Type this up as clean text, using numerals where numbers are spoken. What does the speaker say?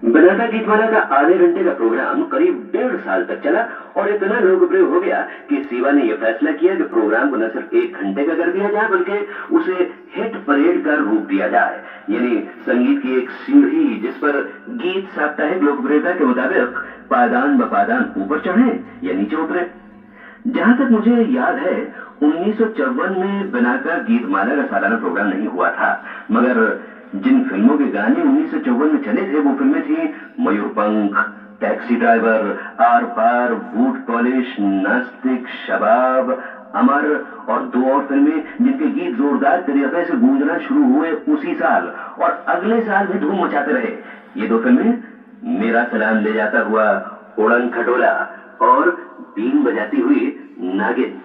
बनाता गीतमाला का आधे घंटे का प्रोग्राम करीब 1.5 साल तक चला और इतना लोकप्रिय हो गया कि शिवा ने यह फैसला किया कि प्रोग्राम को न सिर्फ 1 घंटे का कर दिया जाए बल्कि उसे हिट परेड का रूप दिया जाए, यानी संगीत की एक सीढ़ी जिस पर गीत साप्ताहिक लोकप्रियता के मुताबिक पायदान ब पायदान ऊपर चढ़े या नीचे उतरे। जहां तक मुझे याद है 1954 में बनाकर गीतमाला का सालाना प्रोग्राम नहीं हुआ था, मगर जिन फिल्मों के गाने 1954 में चले थे वो फिल्में थी Mayurpankh, taxi driver, Aar Paar, boot polish, Nastik, Shabab, अमर और 2 और फिल्में जिनके गीत जोरदार तरीके से गूंजना शुरू हुए उसी साल और अगले साल भी धूम मचाते रहे। ये 2 फिल्में मेरा सलाम ले जाता हुआ उड़न खटोला और बीन बजाती हुई नागिन।